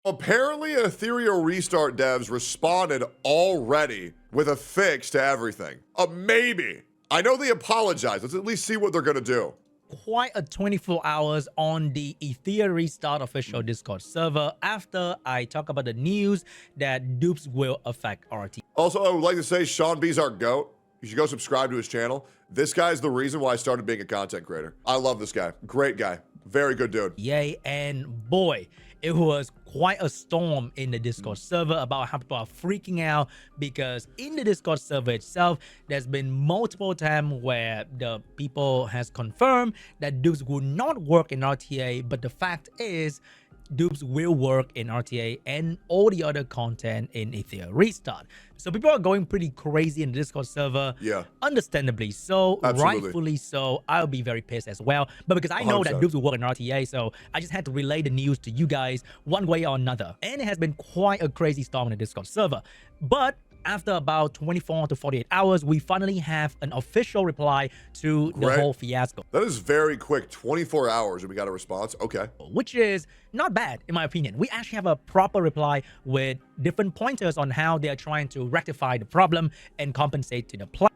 Apparently, Ethereal Restart devs responded already with a fix to everything. Maybe. I know they apologized. Let's at least see what they're going to do. Quite a 24 hours on the Ethereum Restart official Discord server after I talk about the news that dupes will affect RT. Also, I would like to say Sean B's our GOAT. You should go subscribe to his channel. This guy's the reason why I started being a content creator. I love this guy. Great guy. Very good dude. Yay, and boy, it was quite a storm in the Discord server about how people are freaking out because in the Discord server itself, there's been multiple times where the people has confirmed that dupes will not work in RTA, but the fact is dupes will work in RTA and all the other content in Ethereum Restart. So people are going pretty crazy in the Discord server. Yeah. Understandably so, Absolutely. rightfully so. I'll be very pissed as well. But because I know 100%. that dupes will work in RTA, so I just had to relay the news to you guys one way or another. And it has been quite a crazy storm in the Discord server. But after about 24 to 48 hours, we finally have an official reply to the whole fiasco. That is very quick. 24 hours and we got a response. Okay. Which is not bad, in my opinion. We actually have a proper reply with different pointers on how they are trying to rectify the problem and compensate to the player.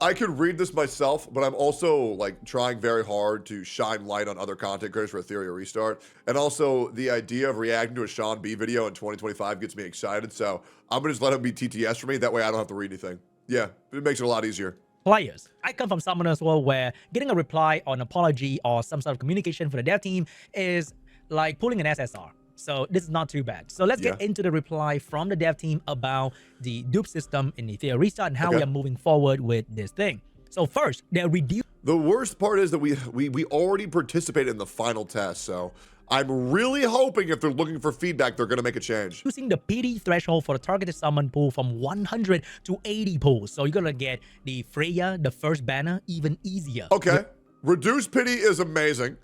I could read this myself, but I'm also like trying very hard to shine light on other content creators for Ethereum Restart. And also the idea of reacting to a Sean B video in 2025 gets me excited. So I'm gonna just let him be TTS for me. That way I don't have to read anything. Yeah, it makes it a lot easier. Players. I come from Summoners World where getting a reply or an apology or some sort of communication for the dev team is like pulling an SSR. So this is not too bad. So let's get into the reply from the dev team about the dupe system in Ethereum Restart and how we are moving forward with this thing. So first, they're reducing. The worst part is that we already participated in the final test. So I'm really hoping if they're looking for feedback, they're going to make a change. Using the PD threshold for the targeted summon pool from 100 to 80 pools. So you're going to get the Freya, the first banner, even easier. Okay. Reduced pity is amazing.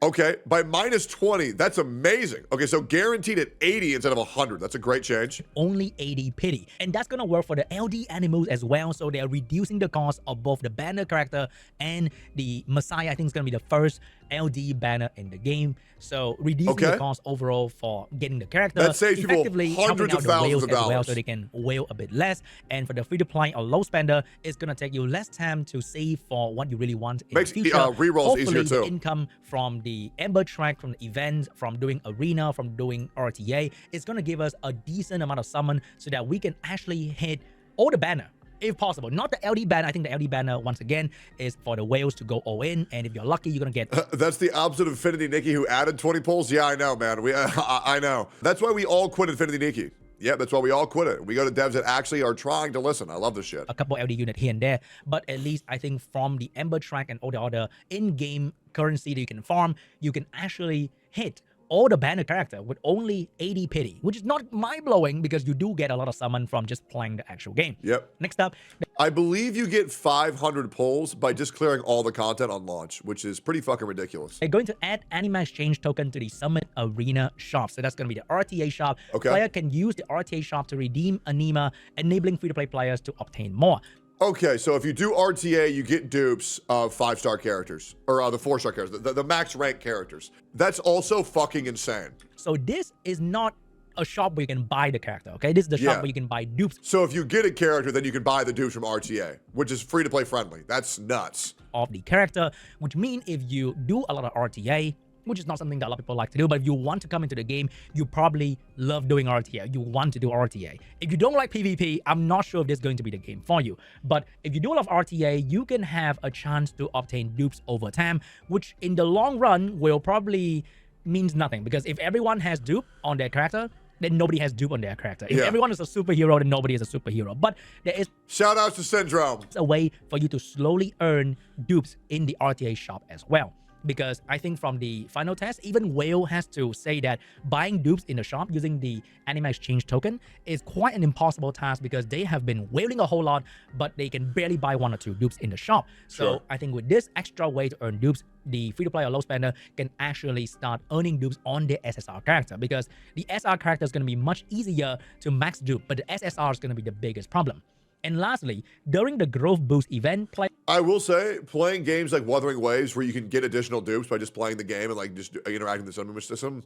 Okay, by minus 20, that's amazing. Okay, so guaranteed at 80 instead of 100. That's a great change. Only 80 pity. And that's going to work for the LD animals as well. So they're reducing the cost of both the banner character and the Messiah. I think it's going to be the first LD banner in the game. So reducing the cost overall for getting the character. That saves people hundreds of thousands of dollars. As well, so they can whale a bit less. And for the free-to-play or low spender, it's going to take you less time to save for what you really want in the future. Rerolls easier too. The income from the Ember track, from the events, from doing arena, from doing RTA, it's going to give us a decent amount of summon so that we can actually hit all the banner if possible. Not the LD banner. I think the LD banner, once again, is for the whales to go all in. And if you're lucky, you're going to get... That's the opposite of Infinity Nikki, who added 20 pulls. Yeah, I know, man. I know. That's why we all quit Infinity Nikki. Yeah, that's why we all quit it. We go to devs that actually are trying to listen. I love this shit. A couple LD unit here and there, but at least I think from the Ember track and all the other in-game currency that you can farm, you can actually hit all the banner character with only 80 pity, which is not mind-blowing because you do get a lot of summon from just playing the actual game. Yep. Next up, I believe you get 500 pulls by just clearing all the content on launch, which is pretty fucking ridiculous. They're going to add Anima Exchange token to the Summit Arena shop. So that's going to be the RTA shop. Player can use the RTA shop to redeem Anima, enabling free-to-play players to obtain more. Okay, so if you do RTA, you get dupes of 5-star characters, or the 4-star characters, the max rank characters. That's also fucking insane. So this is not a shop where you can buy the character, okay? This is the shop where you can buy dupes. So if you get a character, then you can buy the dupes from RTA, which is free to play friendly. That's nuts. Of the character, which means if you do a lot of RTA, which is not something that a lot of people like to do, but if you want to come into the game, you probably love doing RTA. You want to do RTA. If you don't like PvP, I'm not sure if this is going to be the game for you. But if you do love RTA, you can have a chance to obtain dupes over time, which in the long run will probably means nothing. Because if everyone has dupe on their character, then nobody has dupe on their character. If everyone is a superhero, then nobody is a superhero. But there is... Shout out to Syndrome. A way for you to slowly earn dupes in the RTA shop as well. Because I think from the final test, even Whale has to say that buying dupes in the shop using the Anima Exchange token is quite an impossible task because they have been whaling a whole lot, but they can barely buy 1 or 2 dupes in the shop. So I think with this extra way to earn dupes, the free-to-play or low spender can actually start earning dupes on their SSR character because the SR character is going to be much easier to max dupe, but the SSR is going to be the biggest problem. And lastly, during the Growth Boost event, I will say, playing games like Wuthering Waves, where you can get additional dupes by just playing the game and like just interacting with the summon system,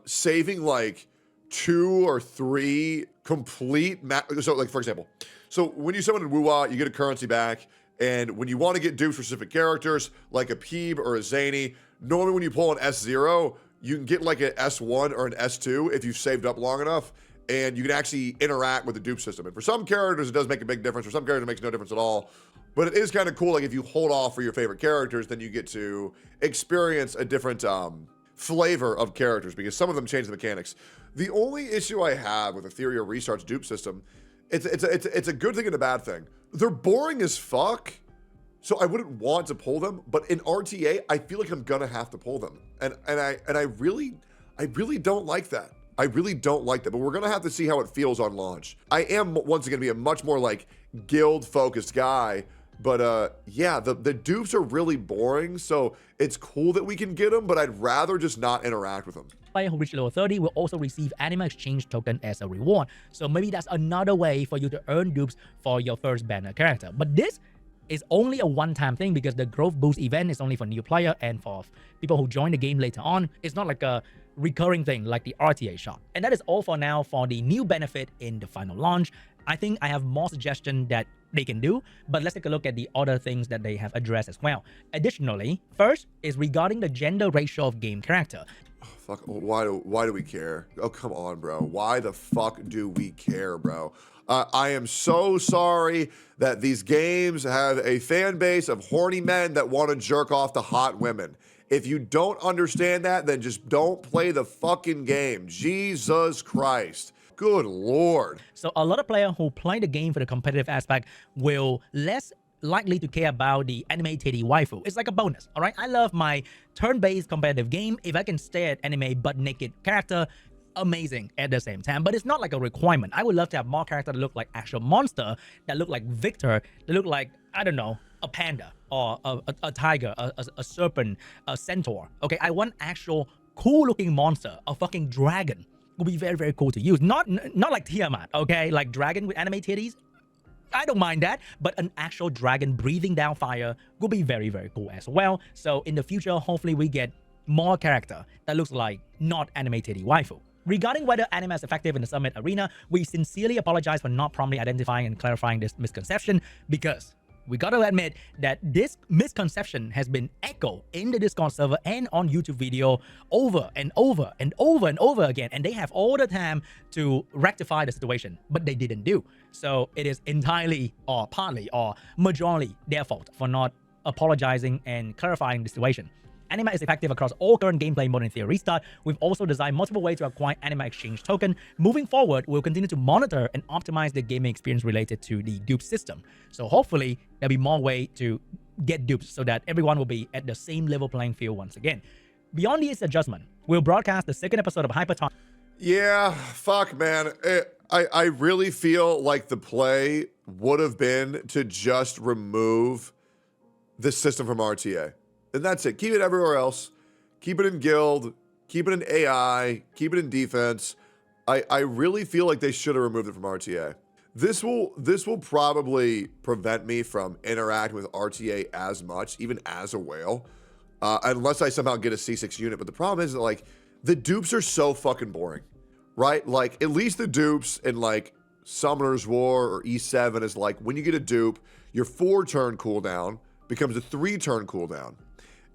saving like 2 or 3 complete so like for example, so when you summon a Wuwa, you get a currency back, and when you want to get dupes for specific characters like a Peeb or a Zany, normally when you pull an S0, you can get like an S1 or an S2 if you've saved up long enough, and you can actually interact with the dupe system. And for some characters, it does make a big difference. For some characters, it makes no difference at all. But it is kind of cool. Like if you hold off for your favorite characters, then you get to experience a different flavor of characters, because some of them change the mechanics. The only issue I have with Ethereum Restart's dupe system, it's a good thing and a bad thing. They're boring as fuck, so I wouldn't want to pull them. But in RTA, I feel like I'm gonna have to pull them, and I really don't like that. I really don't like that. But we're gonna have to see how it feels on launch. I am once again be a much more like guild focused guy. But yeah, the dupes are really boring, so it's cool that we can get them, but I'd rather just not interact with them. Player who reach level 30 will also receive Anime Exchange token as a reward. So maybe that's another way for you to earn dupes for your first banner character. But this is only a one-time thing, because the growth boost event is only for new player and for people who join the game later on. It's not like a recurring thing like the RTA shop. And that is all for now for the new benefit in the final launch. I think I have more suggestions that they can do, but let's take a look at the other things that they have addressed as well. Additionally, first is regarding the gender ratio of game character. Oh, fuck, why do we care? Oh, come on, bro. Why the fuck do we care, bro? I am so sorry that these games have a fan base of horny men that want to jerk off to hot women. If you don't understand that, then just don't play the fucking game. Jesus Christ. Good Lord. So a lot of players who play the game for the competitive aspect will less likely to care about the anime titty waifu. It's like a bonus, all right? I love my turn-based competitive game. If I can stay at anime butt naked character, amazing at the same time. But it's not like a requirement. I would love to have more characters that look like actual monster, that look like Victor, that look like, I don't know, a panda or a tiger, a serpent, a centaur. Okay, I want actual cool-looking monster, a fucking dragon. Will be very, very cool to use. Not like Tiamat, okay? Like dragon with anime titties. I don't mind that, but an actual dragon breathing down fire will be very, very cool as well. So in the future, hopefully we get more character that looks like not anime titty waifu. Regarding whether anime is effective in the Summit Arena, we sincerely apologize for not promptly identifying and clarifying this misconception, because we gotta admit that this misconception has been echoed in the Discord server and on YouTube video over and over and over and over again, and they have all the time to rectify the situation, but they didn't do. So it is entirely or partly or majorly their fault for not apologizing and clarifying the situation. Anima is effective across all current gameplay mode in Theory Restart. We've also designed multiple ways to acquire Anima Exchange token. Moving forward, we'll continue to monitor and optimize the gaming experience related to the dupe system. So hopefully, there'll be more way to get dupes so that everyone will be at the same level playing field once again. Beyond this adjustment, we'll broadcast the second episode of Hyperton. Yeah, fuck, man. I really feel like the play would have been to just remove the system from RTA. And that's it. Keep it everywhere else. Keep it in guild. Keep it in AI. Keep it in defense. I really feel like they should have removed it from RTA. This will probably prevent me from interacting with RTA as much, even as a whale, unless I somehow get a C6 unit. But the problem is that, like, the dupes are so fucking boring, right? Like, at least the dupes in, like, Summoner's War or E7 is like, when you get a dupe, your 4-turn cooldown becomes a 3-turn cooldown.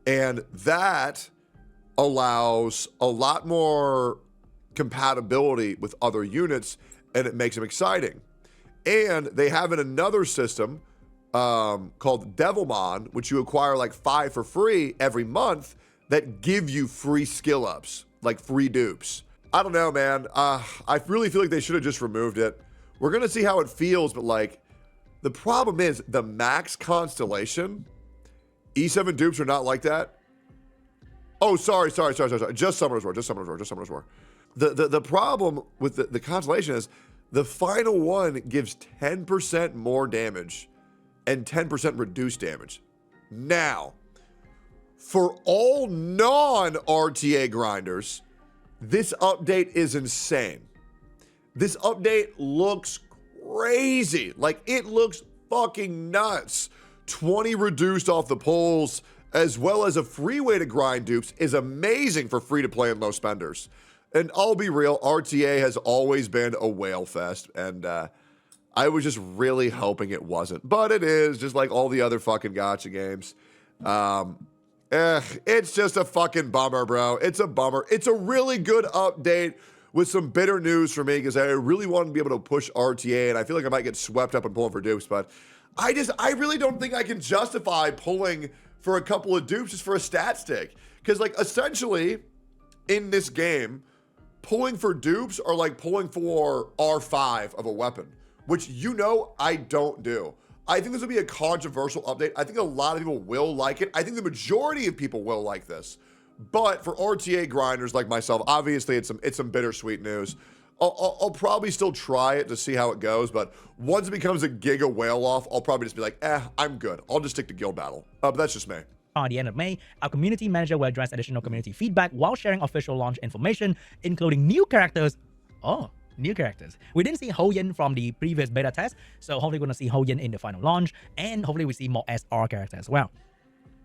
And that allows a lot more compatibility with other units, and it makes them exciting. And they have in another system called Devilmon, which you acquire like 5 for free every month, that give you free skill ups, like free dupes. I don't know, man. I really feel like they should have just removed it. We're going to see how it feels, but like, the problem is the max constellation, E7 dupes are not like that. Oh, sorry. Just Summoner's War. The problem with the constellation is the final one gives 10% more damage and 10% reduced damage. Now, for all non-RTA grinders, this update is insane. This update looks crazy. Like, it looks fucking nuts. 20 reduced off the polls, as well as a free way to grind dupes, is amazing for free to play and low spenders. And I'll be real, RTA has always been a whale fest, and I was just really hoping it wasn't. But it is, just like all the other fucking gacha games. It's just a fucking bummer, bro. It's a bummer. It's a really good update with some bitter news for me because I really wanted to be able to push RTA, and I feel like I might get swept up and pulling for dupes, but I really don't think I can justify pulling for a couple of dupes just for a stat stick. Because, like, essentially, in this game, pulling for dupes are like pulling for R5 of a weapon, which I don't do. I think this will be a controversial update. I think a lot of people will like it. I think the majority of people will like this. But for RTA grinders like myself, obviously it's some bittersweet news. I'll probably still try it to see how it goes, but once it becomes a giga whale off, I'll probably just be like, I'm good. I'll just stick to guild battle. But that's just me. At the end of May, our community manager will address additional community feedback while sharing official launch information, including new characters. Oh, new characters. We didn't see Hoyin from the previous beta test, so hopefully we're going to see Hoyin in the final launch, and hopefully we see more SR characters as well.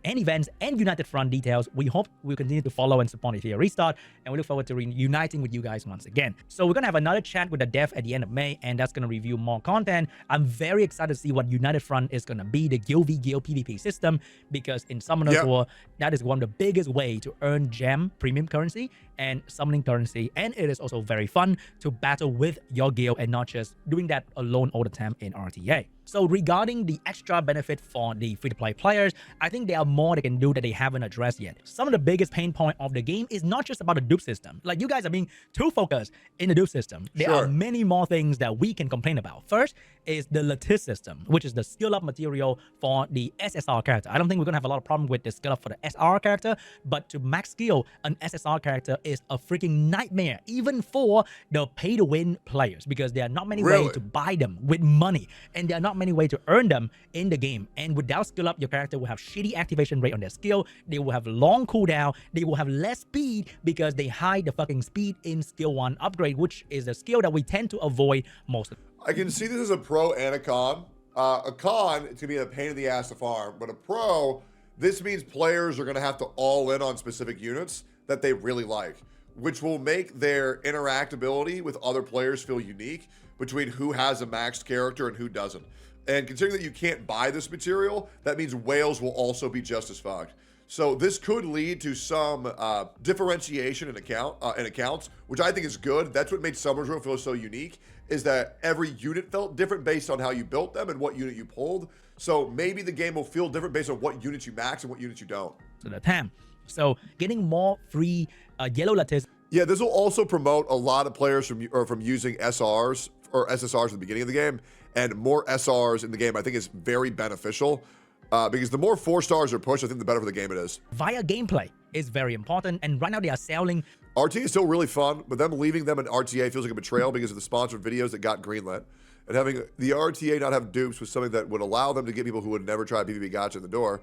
And events and United Front details, we hope we'll continue to follow and support Ethereum Restart, and we look forward to reuniting with you guys once again. So we're going to have another chat with the dev at the end of May, and that's going to review more content. I'm very excited to see what United Front is going to be, the Guild v Guild PvP system, because in Summoner's War, that is one of the biggest way to earn gem premium currency and summoning currency, and it is also very fun to battle with your guild and not just doing that alone all the time in RTA. So regarding the extra benefit for the free-to-play players, I think there are more they can do that they haven't addressed yet. Some of the biggest pain point of the game is not just about the dupe system. Like, you guys are being too focused in the dupe system. There are many more things that we can complain about. First is the lattice system, which is the skill up material for the SSR character. I don't think we're gonna have a lot of problem with the skill up for the SR character, but to max skill an SSR character is a freaking nightmare, even for the pay-to-win players, because there are not many ways to buy them with money, and there are not many ways to earn them in the game. And without skill up, your character will have shitty activation rate on their skill, they will have long cooldown, they will have less speed because they hide the fucking speed in skill 1 upgrade, which is a skill that we tend to avoid most of the time. I can see this as a pro and a con. A con, it's gonna be a pain in the ass to farm, but a pro, this means players are gonna have to all in on specific units that they really like, which will make their interactability with other players feel unique between who has a maxed character and who doesn't. And considering that you can't buy this material, that means whales will also be just as fucked. So this could lead to some differentiation in accounts, which I think is good. That's what made Summer's Row feel so unique, is that every unit felt different based on how you built them and what unit you pulled. So maybe the game will feel different based on what units you max and what units you don't. So the TAM. So getting more free yellow lattice. Yeah, this will also promote a lot of players from using SRs or SSRs at the beginning of the game, and more SRs in the game I think is very beneficial. Because the more 4 stars are pushed, I think the better for the game it is. Via gameplay is very important, and right now they are selling. RTA is still really fun, but them leaving them in RTA feels like a betrayal because of the sponsored videos that got greenlit. And having the RTA not have dupes was something that would allow them to get people who would never try PvP gacha in the door,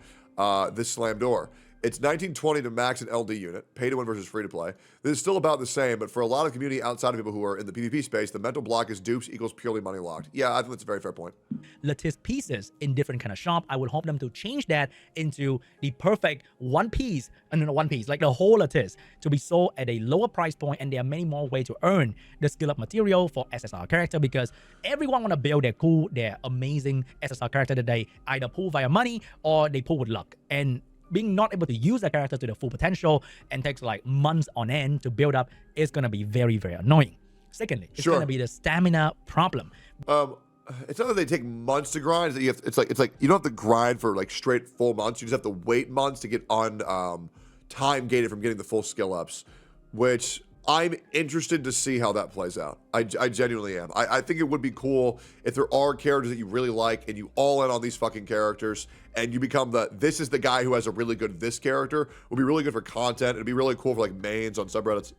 this slam door. It's 1920 to max an LD unit, pay to win versus free to play. This is still about the same, but for a lot of community outside of people who are in the PvP space, the mental block is dupes equals purely money locked. Yeah, I think that's a very fair point. Lattice pieces in different kind of shop. I would hope them to change that into the perfect one piece, like the whole lattice, to be sold at a lower price point, and there are many more ways to earn the skill up material for SSR character, because everyone want to build their cool, their amazing SSR character that they either pull via money or they pull with luck. And being not able to use the character to the full potential and takes like months on end to build up is going to be very, very annoying. Secondly, it's going to be the stamina problem. It's not that they take months to grind. It's like you don't have to grind for like straight full months. You just have to wait months to get on time gated from getting the full skill ups, which I'm interested to see how that plays out. I genuinely am. I think it would be cool if there are characters that you really like and you all in on these fucking characters and you become this is the guy who has a really good this character. It would be really good for content. It'd be really cool for like mains on subreddits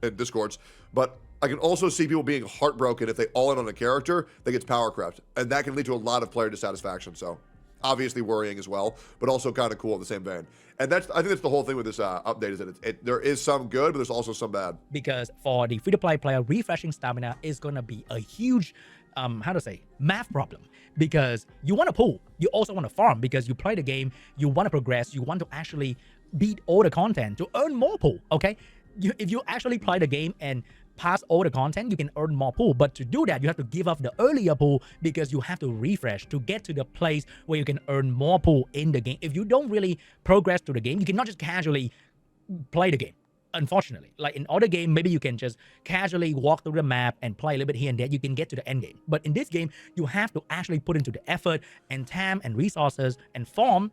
and discords. But I can also see people being heartbroken if they all in on a character that gets power crept, and that can lead to a lot of player dissatisfaction. So obviously worrying as well, but also kind of cool in the same vein. And I think that's the whole thing with this update, is that there is some good, but there's also some bad. Because for the free-to-play player, refreshing stamina is going to be a huge, math problem. Because you want to pull, you also want to farm, because you play the game, you want to progress, you want to actually beat all the content to earn more pull, okay? if you actually play the game and pass all the content, you can earn more pool. But to do that, you have to give up the earlier pool because you have to refresh to get to the place where you can earn more pool in the game. If you don't really progress to the game, you cannot just casually play the game. Unfortunately, like in other game, maybe you can just casually walk through the map and play a little bit here and there. You can get to the end game. But in this game, you have to actually put into the effort and time and resources and farm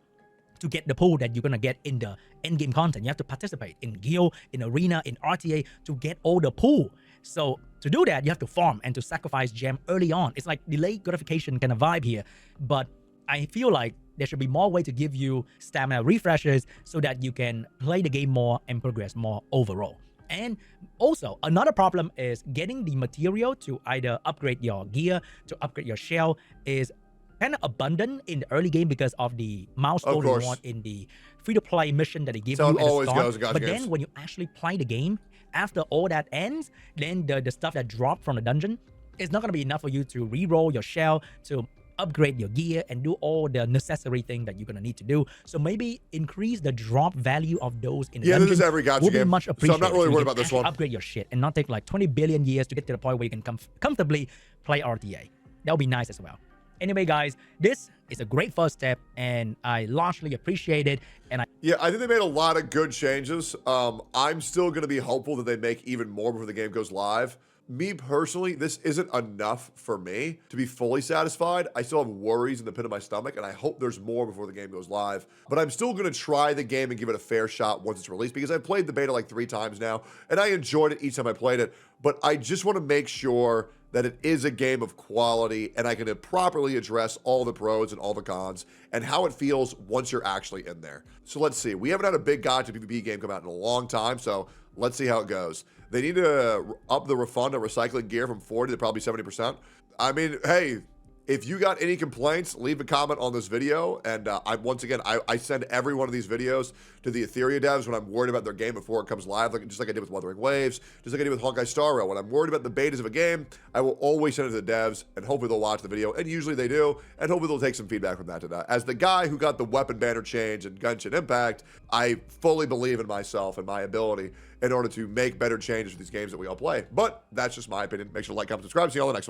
to get the pool that you're gonna get in the end game content. You have to participate in guild, in arena, in RTA to get all the pool. So to do that, you have to farm and to sacrifice gem early on. It's like delayed gratification kind of vibe here. But I feel like there should be more way to give you stamina refreshes so that you can play the game more and progress more overall. And also, another problem is getting the material to either upgrade your gear, to upgrade your shell is kind of abundant in the early game because of the milestone reward in the free-to-play mission that they give you at the start. But then when you actually play the game, after all that ends, then the stuff that dropped from the dungeon is not going to be enough for you to re-roll your shell, to upgrade your gear and do all the necessary thing that you're gonna need to do. So maybe increase the drop value of those in the dungeon. This is every gacha game. Much appreciated. So I'm not really worried about this one. Upgrade your shit and not take like 20 billion years to get to the point where you can comfortably play RTA. That would be nice as well. Anyway, guys, this is a great first step, and I largely appreciate it. And I think they made a lot of good changes. I'm still gonna be hopeful that they make even more before the game goes live. Me personally, this isn't enough for me to be fully satisfied. I still have worries in the pit of my stomach, and I hope there's more before the game goes live. But I'm still going to try the game and give it a fair shot once it's released, because I've played the beta like 3 times now, and I enjoyed it each time I played it. But I just want to make sure that it is a game of quality, and I can properly address all the pros and all the cons, and how it feels once you're actually in there. So let's see. We haven't had a big gacha PvP game come out in a long time, so let's see how it goes. They need to up the refund of recycling gear from 40 to probably 70%. I mean, hey, if you got any complaints, leave a comment on this video. And once again, I send every one of these videos to the Ethereum devs when I'm worried about their game before it comes live, just like I did with Wuthering Waves, just like I did with Honkai Star Rail. When I'm worried about the betas of a game, I will always send it to the devs, and hopefully they'll watch the video, and usually they do, and hopefully they'll take some feedback from that. As the guy who got the weapon banner change in Genshin Impact, I fully believe in myself and my ability in order to make better changes to these games that we all play. But that's just my opinion. Make sure to like, comment, subscribe. See you on the next one.